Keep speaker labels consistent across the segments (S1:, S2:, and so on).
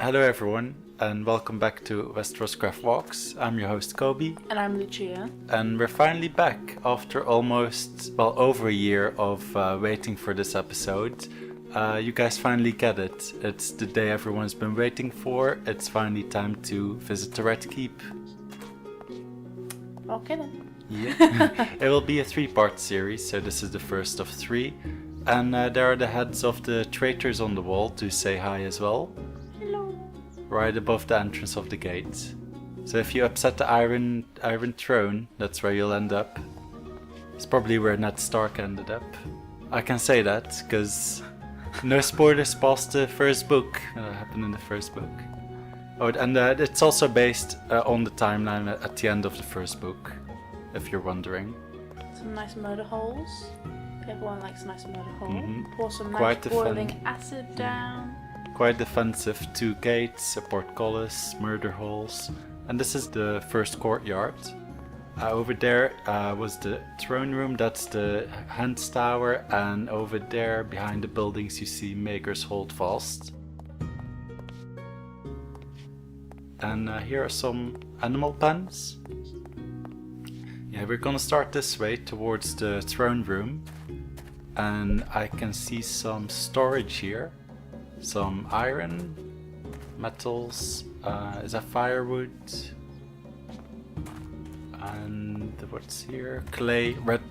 S1: Hello everyone, and welcome back to WesterosCraft Walks. I'm your host Kobe.
S2: And I'm Lucia.
S1: And we're finally back after almost, over a year of waiting for this episode. You guys finally get it. It's the day everyone's been waiting for. It's finally time to visit the Red Keep.
S2: Okay then.
S1: Yeah. It will be a 3-part series, so this is the first of 3. And there are the heads of the traitors on the wall to say hi as well.
S2: Hello.
S1: Right above the entrance of the gate. So if you upset the iron throne, that's where you'll end up. It's probably where Ned Stark ended up. I can say that, because no spoilers past the first book. Happened in the first book. Oh, and it's also based on the timeline at the end of the first book, if you're wondering.
S2: Some nice murder holes. Everyone likes a nice murder hole.
S1: Mm-hmm.
S2: Pour some
S1: Quite
S2: nice boiling acid down.
S1: Quite defensive. 2 gates, a portcullis, murder holes. And this is the first courtyard. Over there was the throne room, that's the Hans Tower. And over there, behind the buildings, you see Maker's Holdfast. And here are some animal pens. Yeah, we're gonna start this way towards the throne room. And I can see some storage here. Some iron, metals, is that firewood? And what's here? Clay, red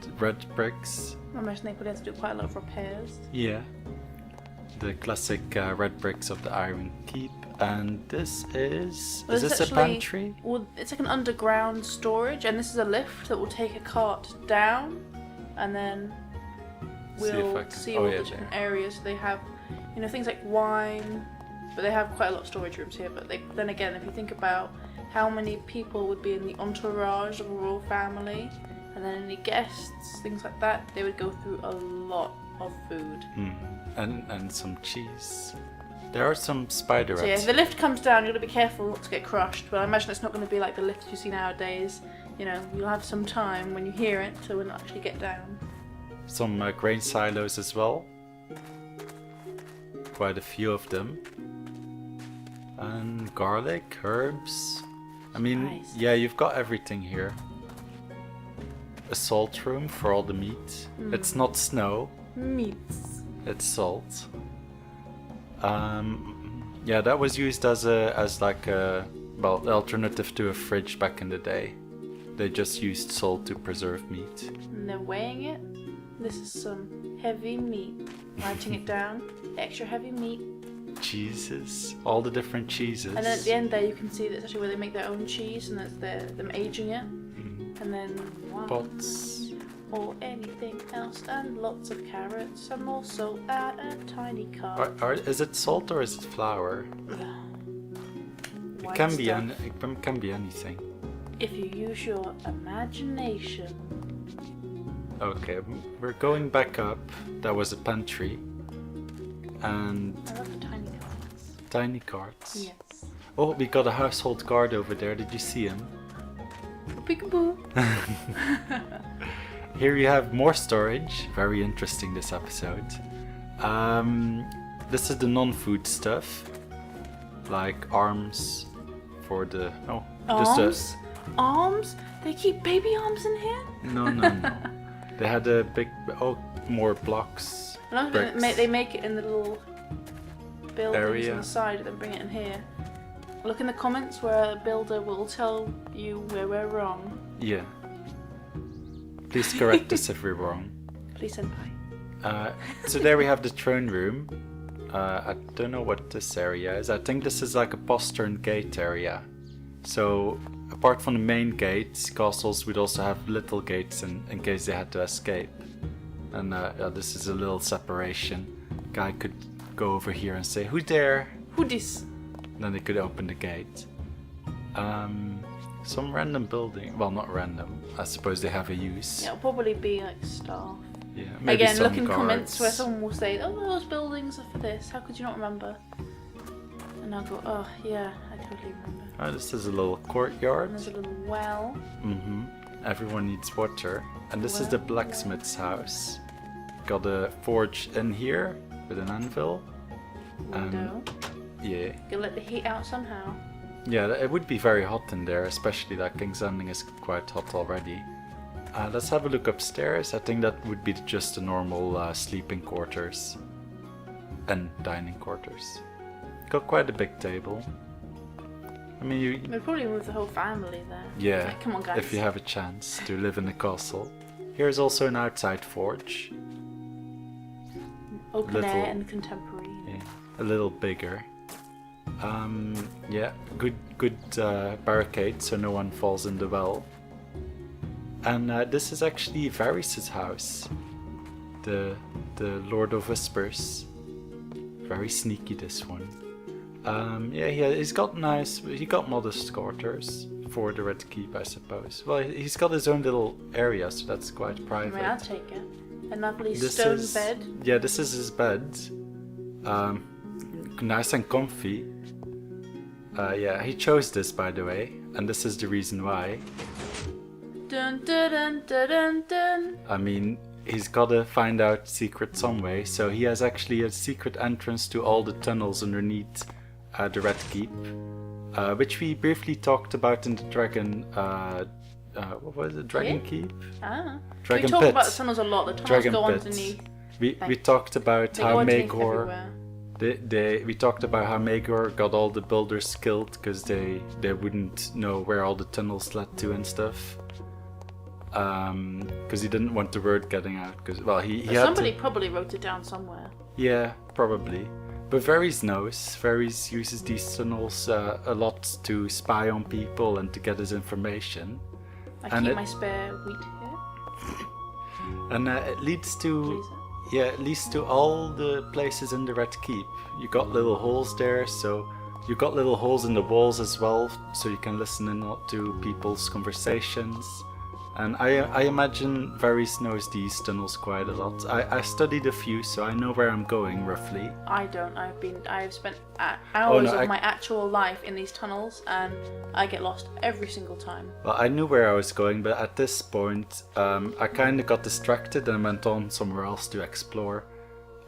S1: bricks.
S2: I imagine they probably had to do quite a lot of repairs.
S1: Yeah. The classic red bricks of the Iron Keep. And this is this a pantry?
S2: Well, it's like an underground storage, and this is a lift that will take a cart down, and then we'll see all the different areas. They have, things like wine, but they have quite a lot of storage rooms here. But then again, if you think about how many people would be in the entourage of a royal family, and then any guests, things like that, they would go through a lot of food.
S1: And some cheese. There are some spider rats.
S2: So yeah, if the lift comes down, you've got to be careful not to get crushed. But I imagine it's not going to be like the lifts you see nowadays. You'll have some time when you hear it to actually get down.
S1: Some grain silos as well. Quite a few of them. And garlic, herbs. I mean,
S2: nice.
S1: Yeah, you've got everything here. A salt room for all the meat. It's not snow.
S2: Meats.
S1: It's salt. Yeah, that was used as like a alternative to a fridge back in the day. They just used salt to preserve meat.
S2: And they're weighing it. This is some heavy meat. Writing it down. Extra heavy meat.
S1: Cheeses. All the different cheeses.
S2: And then at the end there you can see that's actually where they make their own cheese, and that's them aging it. And then
S1: pots.
S2: Or anything else, and lots of carrots, and more salt, and a tiny cart.
S1: Is it salt or is it flour? It can be anything.
S2: If you use your imagination.
S1: Okay, we're going back up. That was a pantry. And
S2: I love the tiny carts.
S1: Tiny carts?
S2: Yes.
S1: Oh, we got a household guard over there. Did you see him?
S2: Peekaboo.
S1: Here you have more storage. Very interesting, this episode. This is the non-food stuff. Like arms for the...
S2: Arms? Arms? They keep baby arms in here?
S1: No. They had a big... more blocks.
S2: They make it in the little buildings
S1: area
S2: on the side and then bring it in here. Look in the comments where a builder will tell you where we're wrong.
S1: Yeah. Please correct us if we're wrong.
S2: Please, senpai.
S1: So there we have the throne room. I don't know what this area is. I think this is like a postern gate area. So apart from the main gates, castles would also have little gates in case they had to escape. And this is a little separation. Guy could go over here and say, "Who's there?"
S2: Who this?
S1: Then they could open the gate. Some random building. Well, not random. I suppose they have a use.
S2: Yeah, it'll probably be like staff.
S1: Yeah, maybe
S2: again,
S1: some
S2: look in
S1: guards.
S2: comments where someone will say, "Oh, those buildings are for this. How could you not remember?" And I'll go, "Oh, yeah, I totally remember."
S1: This is a little courtyard.
S2: And there's a little well.
S1: Everyone needs water. And this is the blacksmith's house. Got a forge in here with an anvil.
S2: Window.
S1: Yeah.
S2: Gotta let the heat out somehow.
S1: Yeah, it would be very hot in there, especially that King's Landing is quite hot already. Let's have a look upstairs. I think that would be just the normal sleeping quarters and dining quarters. Got quite a big table. I mean,
S2: We'd probably move the whole family there.
S1: yeah,
S2: Like, come on, guys.
S1: if you have a chance to live in the castle. Here's also an outside forge.
S2: Open air and contemporary.
S1: Yeah, a little bigger. Yeah, good barricade so no one falls in the well. And this is actually Varys' house, the Lord of Whispers. Very sneaky, this one. Yeah, he got modest quarters for the Red Keep, I suppose. Well, he's got his own little area, so that's quite private.
S2: I mean, I'll take it. A lovely stone bed.
S1: Yeah, this is his bed. Nice and comfy. Yeah, he chose this, by the way, and this is the reason why.
S2: Dun, dun, dun, dun, dun, dun.
S1: I mean, he's gotta find out secret some way, so he has actually a secret entrance to all the tunnels underneath the Red Keep, which we briefly talked about in the Dragon. What was it? Dragon Keep?
S2: Dragon we talk about the tunnels a lot. The tunnels
S1: Dragon
S2: go
S1: Pit.
S2: underneath.
S1: We talked about how Maegor.
S2: Everywhere.
S1: We talked about how Maegor got all the builders killed because they wouldn't know where all the tunnels led to and stuff. Because he didn't want the word getting out. Because
S2: somebody probably wrote it down somewhere.
S1: Yeah, probably. But Varys knows. Varys uses these tunnels a lot to spy on people and to get his information.
S2: I keep my spare wheat here.
S1: And it leads to. Yeah, it leads to all the places in the Red Keep. You got little holes there, so you got little holes in the walls as well, so you can listen in to people's conversations. And I imagine Varys knows these tunnels quite a lot. I studied a few, so I know where I'm going roughly.
S2: I don't. I've spent hours of my actual life in these tunnels, and I get lost every single time.
S1: Well, I knew where I was going, but at this point, I kind of got distracted and went on somewhere else to explore.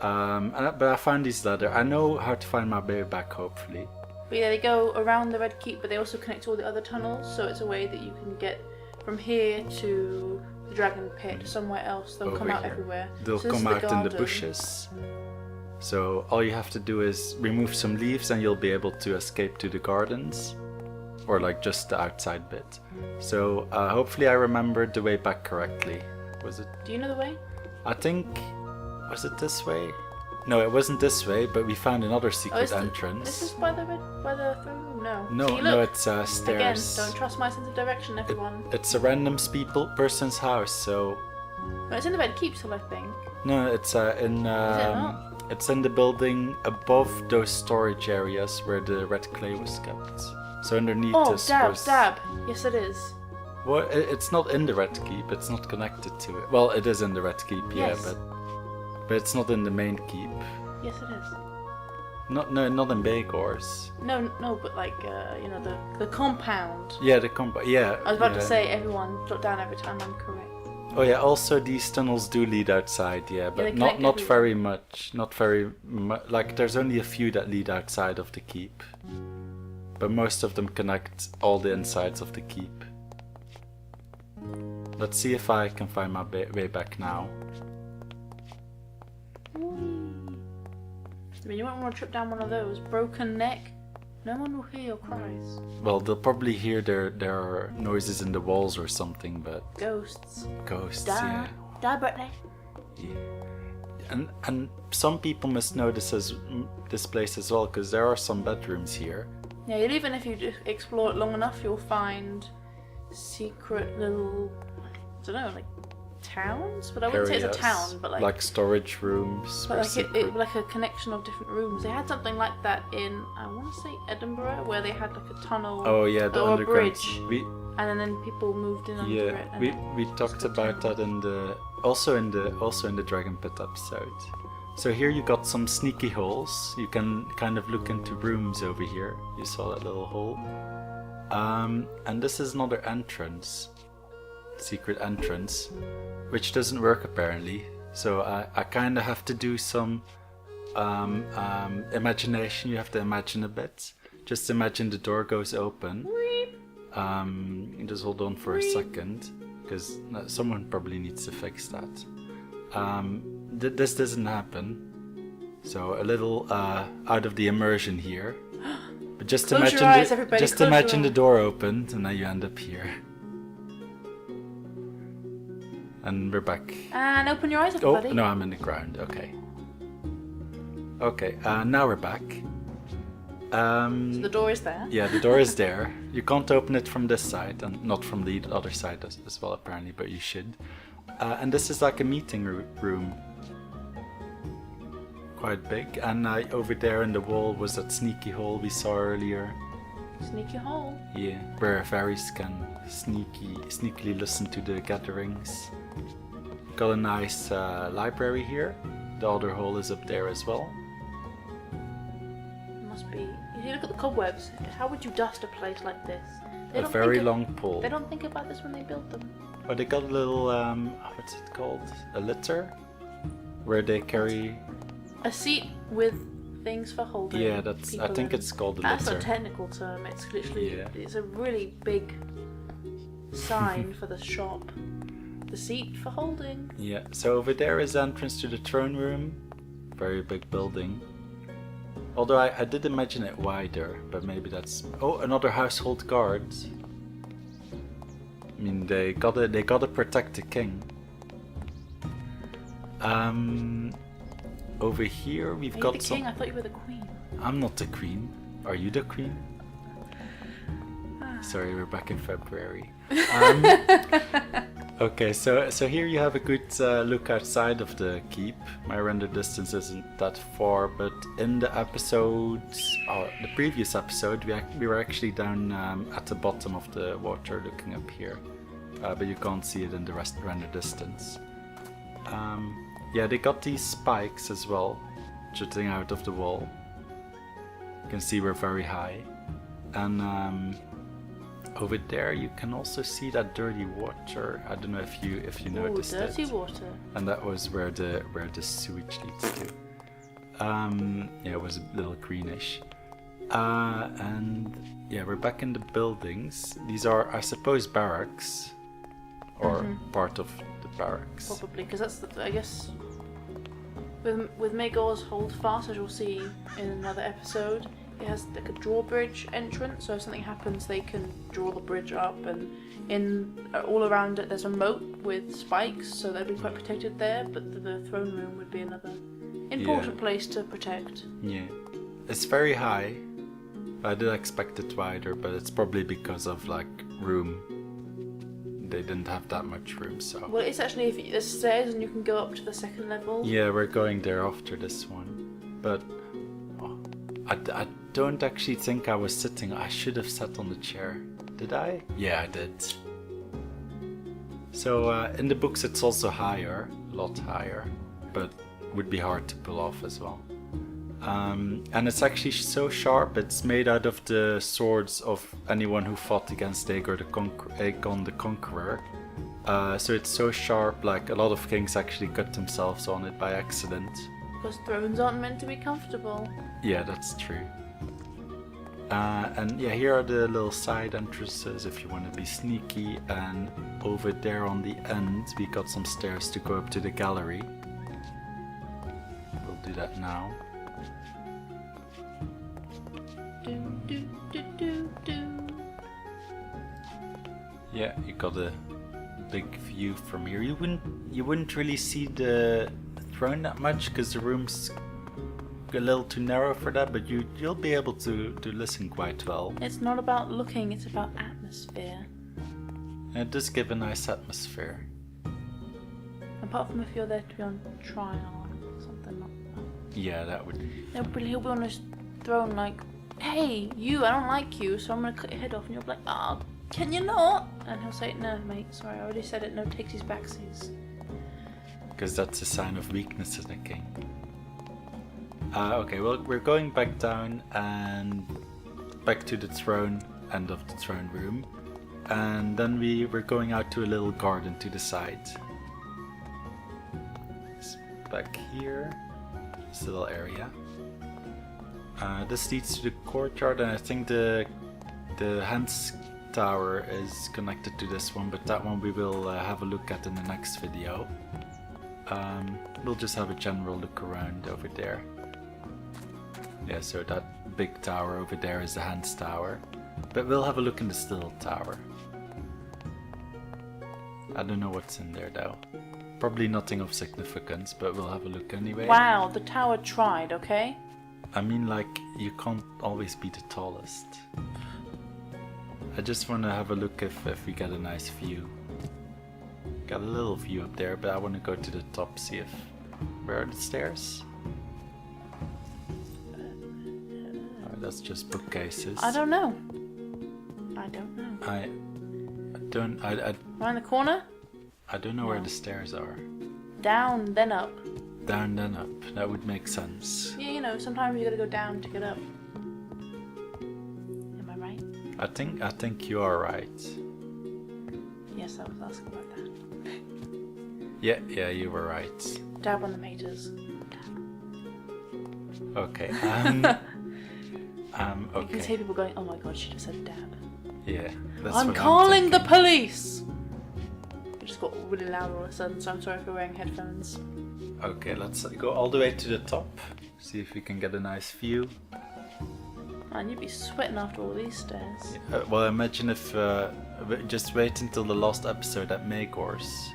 S1: But I found these ladders. I know how to find my way back, hopefully.
S2: But yeah, they go around the Red Keep, but they also connect to all the other tunnels, so it's a way that you can get from here to the Dragon Pit, somewhere else. They'll come out everywhere.
S1: They'll come out in the bushes. So all you have to do is remove some leaves and you'll be able to escape to the gardens. Or like just the outside bit. So hopefully I remembered the way back correctly. Was it?
S2: Do you know the way?
S1: I think... Was it this way? No, it wasn't this way, but we found another secret entrance.
S2: This is by the throne room? No.
S1: No, it's stairs.
S2: Again, don't trust my sense of direction, everyone.
S1: It's a random person's house, so...
S2: Well, it's in the Red Keep still, I think.
S1: No, it's in... It's in the building above those storage areas where the red clay was kept. So underneath this
S2: dab. Yes, it is.
S1: Well, it's not in the Red Keep. It's not connected to it. Well, it is in the Red Keep,
S2: yes.
S1: Yeah, but it's not in the main keep.
S2: Yes, it is.
S1: Not in Maegor's.
S2: No, but like the compound.
S1: Yeah, the compound. Yeah.
S2: I was about to say, everyone jot down every time I'm correct.
S1: Oh yeah. Also, these tunnels do lead outside. Yeah, but not very much. Not very much. Like there's only a few that lead outside of the keep, but most of them connect all the insides of the keep. Let's see if I can find my way back now.
S2: I mean, you won't want to trip down one of those. Broken neck. No one will hear your cries.
S1: Well, they'll probably hear there are noises in the walls or something, but...
S2: Ghosts.
S1: Yeah.
S2: Die, Brittany.
S1: Yeah. And some people must know this place as well, because there are some bedrooms here.
S2: Yeah, even if you just explore it long enough, you'll find secret little... I don't know, like... towns, but I wouldn't say it's a town, but like
S1: storage rooms.
S2: But like a connection of different rooms. They had something like that in, I want to say Edinburgh, where they had like a tunnel.
S1: Oh yeah, the underground
S2: bridge. And then people moved in under it.
S1: We talked about that also in the Dragon Pit episode. So here you got some sneaky holes. You can kind of look into rooms over here. You saw that little hole. And this is another entrance. Secret entrance, which doesn't work apparently. So I kind of have to do some imagination. You have to imagine a bit. Just imagine the door goes open. Just hold on for a second, because someone probably needs to fix that. This doesn't happen. So a little out of the immersion here. But just
S2: Close
S1: imagine
S2: your eyes, everybody.
S1: just
S2: Close
S1: imagine
S2: your
S1: the door opened, and now you end up here. And we're back.
S2: And open your eyes, everybody.
S1: Oh, no, I'm in the ground. Okay. Okay, now we're back.
S2: So the door is there.
S1: Yeah, the door is there. You can't open it from this side, and not from the other side as well, apparently, but you should. And this is like a meeting room. Quite big. And over there in the wall was that sneaky hole we saw earlier.
S2: Sneaky hole.
S1: Yeah, where fairies can sneakily listen to the gatherings. Got a nice library here. The other hole is up there as well.
S2: Must be. If you look at the cobwebs, how would you dust a place like this?
S1: A very long pole.
S2: They don't think about this when they build them.
S1: Oh, they got a little, what's it called? A litter? Where they carry...
S2: A seat with things for holding.
S1: Yeah, that's. I think it's called a litter.
S2: That's a technical term. It's literally.
S1: Yeah.
S2: It's a really big sign for the shop. The seat for holding.
S1: Yeah. So over there is the entrance to the throne room. Very big building. Although I did imagine it wider, but maybe that's. Oh, another household guard. I mean, they gotta protect the king. Over here we've
S2: Are
S1: got
S2: you the
S1: some.
S2: king? I thought you were the queen.
S1: I'm not the queen. Are you the queen? Sorry, we're back in February. Okay, so here you have a good look outside of the keep. My render distance isn't that far, but in the the previous episode, we were actually down at the bottom of the water looking up here. But you can't see it in the render distance. Yeah, they got these spikes as well, jutting out of the wall. You can see we're very high. And over there you can also see that dirty water. I don't know if you noticed it.
S2: Dirty water.
S1: And that was where the sewage leads to. Yeah, it was a little greenish. And yeah, we're back in the buildings. These are, I suppose, barracks, or part of the barracks.
S2: Probably, because that's I guess. With Megor's Hold Fast, as you'll see in another episode, it has like a drawbridge entrance, so if something happens they can draw the bridge up, and all around it there's a moat with spikes, so they'll be quite protected there, but the throne room would be another important place to protect.
S1: Yeah, it's very high. I did expect it wider, but it's probably because of like room. They didn't have that much room, so...
S2: Well, it's actually, if there's stairs and you can go up to the second level.
S1: Yeah, we're going there after this one. But I don't actually think I was sitting. I should have sat on the chair. Did I? Yeah, I did. So in the books it's also higher, a lot higher, but would be hard to pull off as well. And it's actually so sharp, it's made out of the swords of anyone who fought against Aegon the Conqueror. So it's so sharp, like a lot of kings actually cut themselves on it by accident.
S2: Because thrones aren't meant to be comfortable.
S1: Yeah, that's true. And yeah, here are the little side entrances if you want to be sneaky. And over there on the end, we got some stairs to go up to the gallery. We'll do that now. Yeah, you got a big view from here. You wouldn't really see the throne that much because the room's a little too narrow for that, but you'll be able to listen quite well.
S2: It's not about looking, it's about atmosphere.
S1: And it does give a nice atmosphere.
S2: Apart from if you're there to be on trial or something like that.
S1: Yeah, that would...
S2: He'll be on his throne like, hey, you, I don't like you, so I'm going to cut your head off. And you'll be like, oh, can you not? And he'll say, no, mate, sorry, I already said it, no takesies backsies.
S1: Because that's a sign of weakness in a king. Okay, well, we're going back down and back to the throne, end of the throne room. And then we're going out to a little garden to the side. It's back here. this little area. This leads to the courtyard, and I think the Hans tower is connected to this one, but that one we will have a look at in the next video. We'll just have a general look around over there. Yeah, so that big tower over there is the Hans tower, but we'll have a look in this little tower. I don't know what's in there though. Probably nothing of significance, but we'll have a look anyway.
S2: Wow, the tower tried, okay?
S1: I mean, like, you can't always be the tallest. I just want to have a look if we get a nice view. Got a little view up there, but I want to go to the top, see if... Where are the stairs? Oh, that's just bookcases.
S2: I don't know. I don't know.
S1: I don't...
S2: Around the corner?
S1: I don't know where the stairs are.
S2: Down, then up.
S1: Down, then up. That would make sense.
S2: Yeah, you know, sometimes you gotta go down to get up. Am I right?
S1: I think you are right.
S2: Yes, I was asking about that.
S1: Yeah, you were right.
S2: Dab on the maters.
S1: Okay.
S2: Okay. You can
S1: Okay.
S2: see people going, oh my god, she just said dab.
S1: Yeah. That's
S2: I'm
S1: what
S2: calling the
S1: thinking.
S2: police! It just got really loud all of a sudden, so I'm sorry for wearing headphones.
S1: Okay, let's go all the way to the top. See if we can get a nice view.
S2: Man, you'd be sweating after all these stairs.
S1: Well, imagine if just wait until the last episode at Magor's.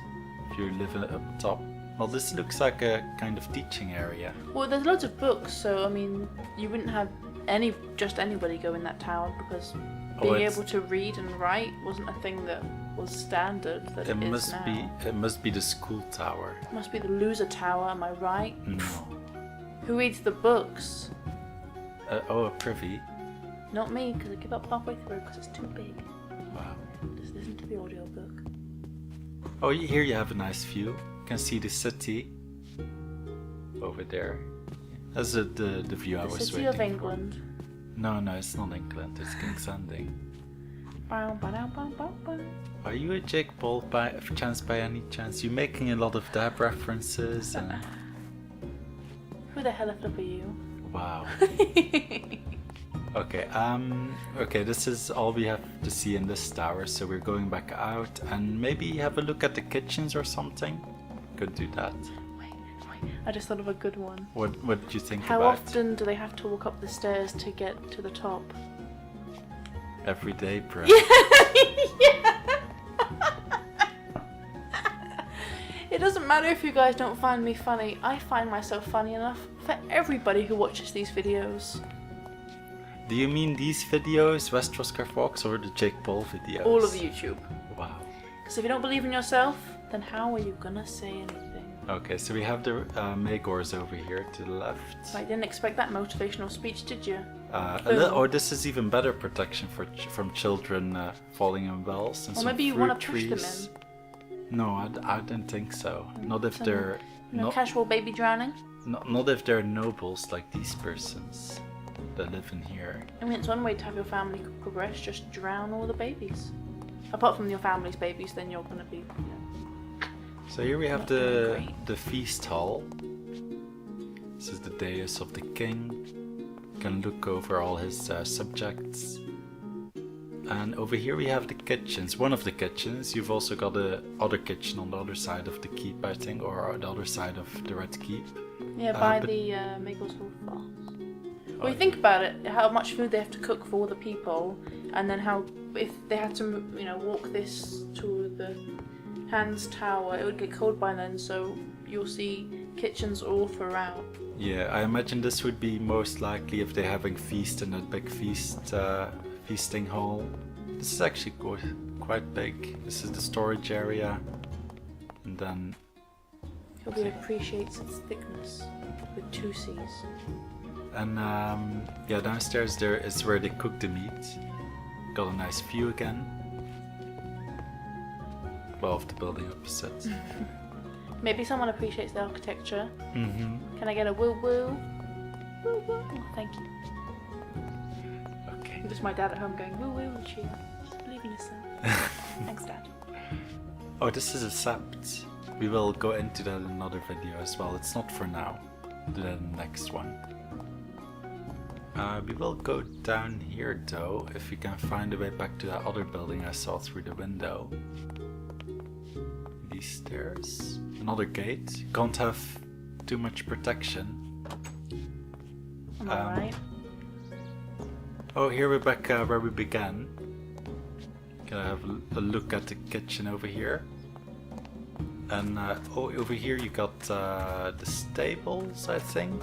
S1: If you're living up top. Well, this looks like a kind of teaching area.
S2: Well, there's loads of books, so I mean, you wouldn't have just anybody go in that tower because being able to read and write wasn't a thing that was standard. That it is now.
S1: It must be the school tower.
S2: It must be the loser tower. Am I right?
S1: No.
S2: Who reads the books?
S1: A privy.
S2: Not me, because I give up halfway through because it's too big.
S1: Wow.
S2: Just listen to the audiobook.
S1: Oh, here you have a nice view. You can see the city over there. That's the view I was waiting for.
S2: The City of England.
S1: No, it's not England. It's King's Landing. Are you a Jake Paul by any chance? You're making a lot of dab references and...
S2: Who the hell are you?
S1: Wow. Okay, this is all we have to see in this tower, so we're going back out and maybe have a look at the kitchens or something. Could do that.
S2: Wait, I just thought of a good one.
S1: What did you think
S2: How
S1: about?
S2: often do they have to walk up the stairs to get to the top?
S1: Every day, bro.
S2: Yeah. It doesn't matter if you guys don't find me funny. I find myself funny enough for everybody who watches these videos.
S1: Do you mean these videos, WesterosCraft Walks, or the Jake Paul videos?
S2: All of YouTube.
S1: Wow.
S2: Because if you don't believe in yourself, then how are you gonna say anything?
S1: Okay, so we have the Magors over here to the left.
S2: I didn't expect that motivational speech, did you?
S1: This is even better protection from children falling in wells and
S2: Or
S1: some
S2: maybe you
S1: fruit
S2: want to push them
S1: trees.
S2: in.
S1: No, I don't think so. Not if they're
S2: Casual baby drowning.
S1: not if they're nobles like these persons that live in here.
S2: I mean, it's one way to have your family progress. Just drown all the babies. Apart from your family's babies, then you're gonna be.
S1: So here we have
S2: Not doing
S1: the feast hall. This is the dais of the king. You can look over all his subjects. And over here we have the kitchens. One of the kitchens. You've also got the other kitchen on the other side of the keep, I think, or the other side of the Red Keep.
S2: Yeah, by the Maglesville Falls. Well, you think about it, how much food they have to cook for all the people, and then how if they had to, walk this to the Hans Tower, it would get cold by then. So you'll see kitchens all throughout.
S1: Yeah, I imagine this would be most likely if they're having feast in that big feasting hall. This is actually quite big. This is the storage area, and then
S2: Toby appreciates its thickness with 2 C's.
S1: And downstairs there is where they cook the meat. Got a nice view again. Well, of the building opposite.
S2: Maybe someone appreciates the architecture.
S1: Mm-hmm.
S2: Can I get a woo woo? Woo woo. Oh, thank you.
S1: Okay.
S2: Just my dad at home going woo woo, cheer. Just believe in yourself. Thanks, Dad.
S1: Oh, this is a sept. We will go into that in another video as well. It's not for now. do that in the next one. We will go down here though, if we can find a way back to that other building I saw through the window. These stairs. Another gate. Can't have too much protection.
S2: Alright.
S1: Oh, here we're back where we began. Can I have a look at the kitchen over here? And oh, over here you got the stables, I think.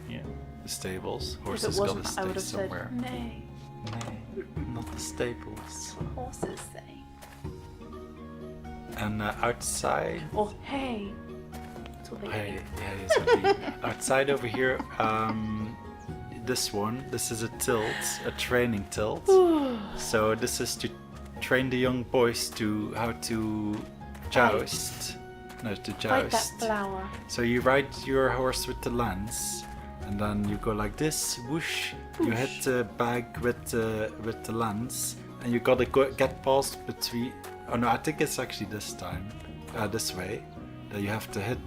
S1: Yeah, the stables. Horses gotta stay somewhere.
S2: Said, nay.
S1: Nay, not the stables.
S2: Horses say.
S1: And outside.
S2: Or hey. That's what they
S1: Hey, is what they outside over here. This is a tilt, a training tilt. So this is to train the young boys to how to joust. No, to joust.
S2: Like that flower.
S1: So you ride your horse with the lance, and then you go like this, whoosh. You hit the bag with the lance, and you gotta get past between. Oh no, I think it's actually this time, this way. That you have to hit.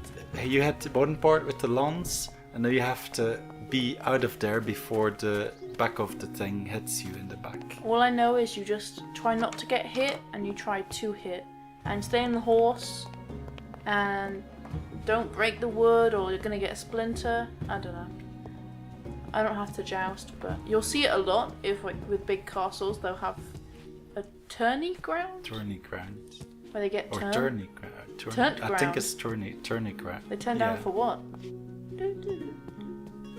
S1: You hit one part with the lance, and then you have to be out of there before the back of the thing hits you in the back.
S2: All I know is you just try not to get hit, and you try to hit, and stay on the horse, and don't break the wood, or you're gonna get a splinter. I don't know. I don't have to joust, but you'll see it a lot if, like, with big castles, they'll have a tourney ground.
S1: Tourney ground.
S2: Where they get
S1: or
S2: turned.
S1: tourney ground.
S2: Turned ground.
S1: I think it's tourney ground.
S2: They turn down for what?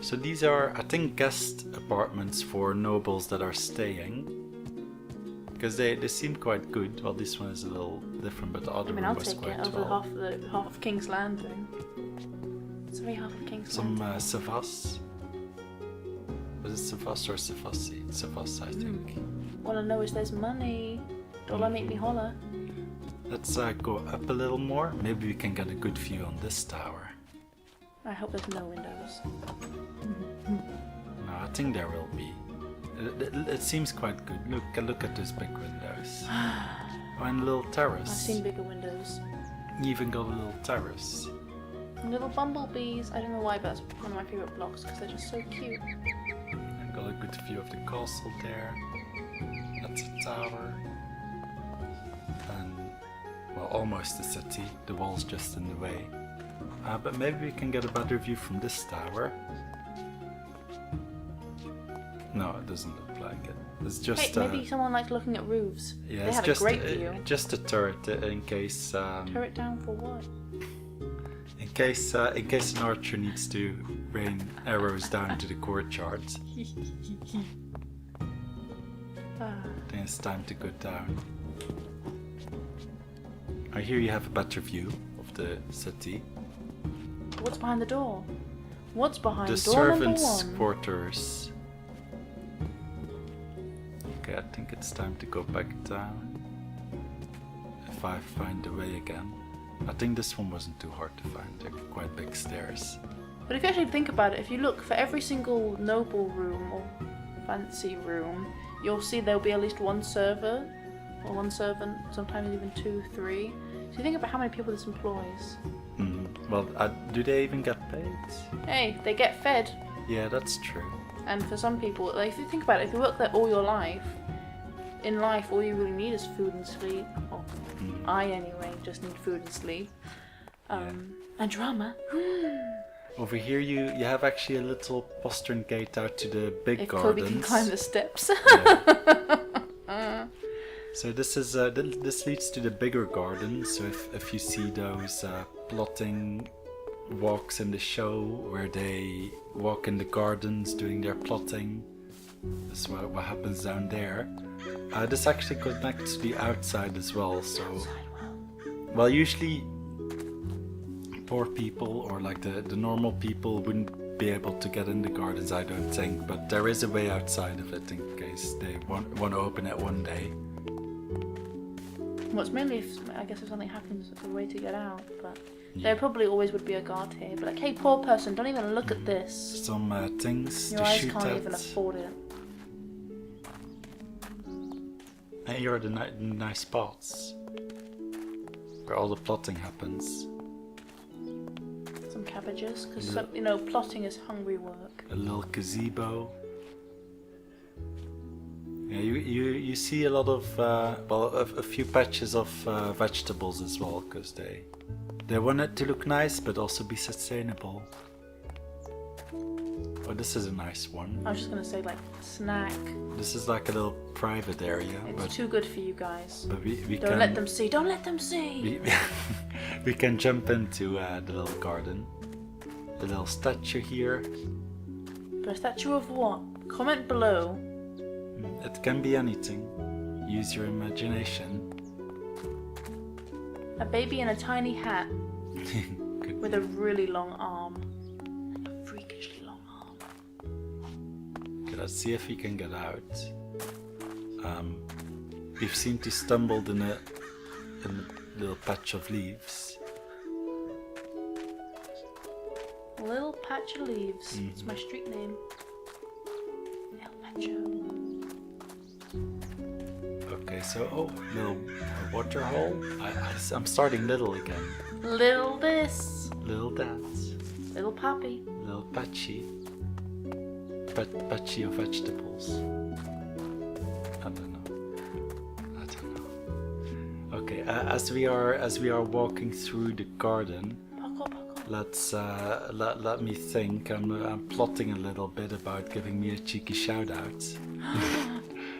S1: So these are, I think, guest apartments for nobles that are staying. Because they seem quite good. Well, this one is a little different, but the other one
S2: I'll
S1: was
S2: take
S1: quite
S2: it over
S1: well.
S2: half of King's Landing. It's only half of King's
S1: Some
S2: Landing.
S1: Savas. Was it Savas or Savassi? Savas, I think.
S2: All I know is there's money. Dollar make me holler.
S1: Let's go up a little more. Maybe we can get a good view on this tower.
S2: I hope there's no windows.
S1: No, I think there will be. It seems quite good. Look at those big windows. Oh, and a little terrace.
S2: I've seen bigger windows.
S1: You even got a little terrace.
S2: Little bumblebees. I don't know why, but that's one of my favourite blocks because they're just so cute.
S1: And got a good view of the castle there. That's a tower. And, well, almost the city. The wall's just in the way. But maybe we can get a better view from this tower. No, it doesn't look like it. It's just.
S2: Hey, maybe someone likes looking at roofs.
S1: Yeah,
S2: they
S1: it's
S2: have
S1: just
S2: a great view.
S1: Just a turret in case.
S2: Turret down for what?
S1: In case an archer needs to rain arrows down to the courtyards. Then it's time to go down. I hear you have a better view of the city.
S2: What's behind the door? What's behind
S1: the
S2: door number
S1: servants'
S2: 1?
S1: quarters. Okay, I think it's time to go back down. If I find the way again. I think this one wasn't too hard to find. They're quite big stairs.
S2: But if you actually think about it, if you look for every single noble room or fancy room, you'll see there'll be at least one server or one servant, sometimes even 2, 3. So you think about how many people this employs.
S1: Well, do they even get paid?
S2: Hey, they get fed.
S1: Yeah, that's true.
S2: And for some people, like, if you think about it, if you work there all your life, in life all you really need is food and sleep. Well, I anyway just need food and sleep. And drama.
S1: Over here you have actually a little postern gate out to the big gardens.
S2: Kobe can climb the steps.
S1: Yeah. So this is this leads to the bigger gardens. So if you see those plotting walks in the show where they walk in the gardens doing their plotting, that's what happens down there. This actually connects to the outside as well. So, well, usually poor people or like the normal people wouldn't be able to get in the gardens, I don't think. But there is a way outside of it in case they want to open it one day.
S2: Well, it's mainly if something happens, it's a way to get out. But there probably always would be a guard here. But like, hey, poor person, don't even look at this.
S1: Some things
S2: Your
S1: to
S2: eyes
S1: shoot
S2: can't
S1: at.
S2: even afford it.
S1: And here are the nice spots where all the plotting happens.
S2: cabbages, because plotting is hungry work.
S1: A little gazebo. Yeah, you see a lot of a few patches of vegetables as well, because they want it to look nice but also be sustainable. Oh, this is a nice one.
S2: I was just gonna say, like, snack.
S1: This is like a little private area.
S2: It's too good for you guys.
S1: But we
S2: don't let them see. Don't let them see.
S1: We can jump into the little garden. A little statue here.
S2: But a statue of what? Comment below.
S1: It can be anything. Use your imagination.
S2: A baby in a tiny hat with a really long arm. A freakishly long arm.
S1: Okay, let's see if we can get out. We've seemed to stumbled in a little patch of leaves.
S2: Little patch of leaves. It's my street name. Little Patcho.
S1: Okay, so little water hole. I'm starting little again.
S2: Little this.
S1: Little that.
S2: Little Poppy.
S1: Little patchy. Patchy of vegetables. I don't know. Okay, as we are walking through the garden, let's let me think. I'm plotting a little bit about giving me a cheeky shout out.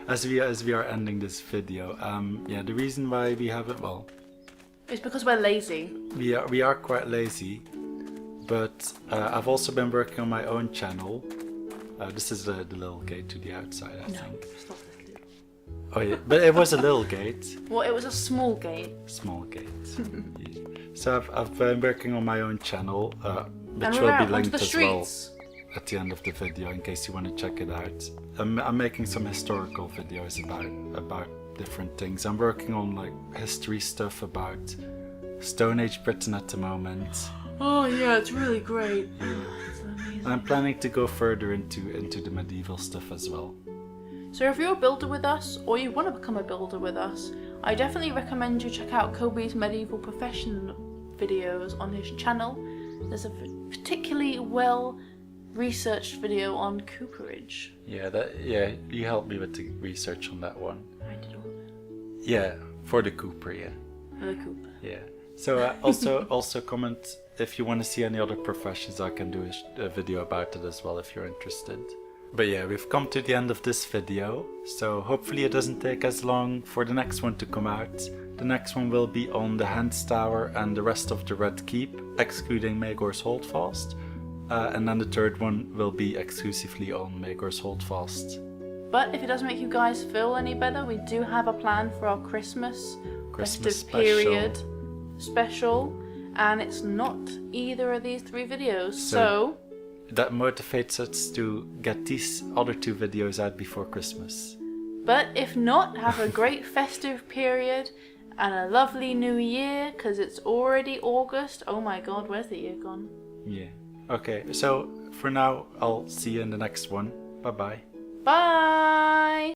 S1: As we are ending this video, yeah, the reason why we haven't, well,
S2: it's because we're lazy.
S1: We are quite lazy, but I've also been working on my own channel. This is the little gate to the outside, I think.
S2: Stop this little.
S1: Oh yeah, but it was a little gate.
S2: Well, it was a small gate.
S1: Small gate. Yeah. So I've been working on my own channel, which
S2: and
S1: will be
S2: onto
S1: linked
S2: the
S1: as
S2: streets.
S1: well at the end of the video in case you want to check it out. I'm making some historical videos about different things. I'm working on like history stuff about Stone Age Britain at the moment.
S2: Oh yeah, it's really great.
S1: Yeah.
S2: It's amazing.
S1: I'm planning to go further into the medieval stuff as well.
S2: So if you're a builder with us, or you want to become a builder with us, I definitely recommend you check out Kobe's medieval profession videos on his channel. There's a particularly well researched video on cooperage.
S1: Yeah, you helped me with the research on that one.
S2: I did all of it.
S1: Yeah, for the Cooper, yeah.
S2: For the Cooper.
S1: Yeah. So also comment if you want to see any other professions. I can do a video about it as well if you're interested. But yeah, we've come to the end of this video, so hopefully it doesn't take as long for the next one to come out. The next one will be on the Hands Tower and the rest of the Red Keep, excluding Maegor's Holdfast. And then the third one will be exclusively on Maegor's Holdfast.
S2: But if it doesn't make you guys feel any better, we do have a plan for our Christmas festive period special, and it's not either of these 3 videos. So
S1: that motivates us to get these other 2 videos out before Christmas.
S2: But if not, have a great festive period and a lovely new year, because it's already August. Oh my god, where's the year gone?
S1: Yeah. Okay, so for now, I'll see you in the next one. Bye-bye.
S2: Bye!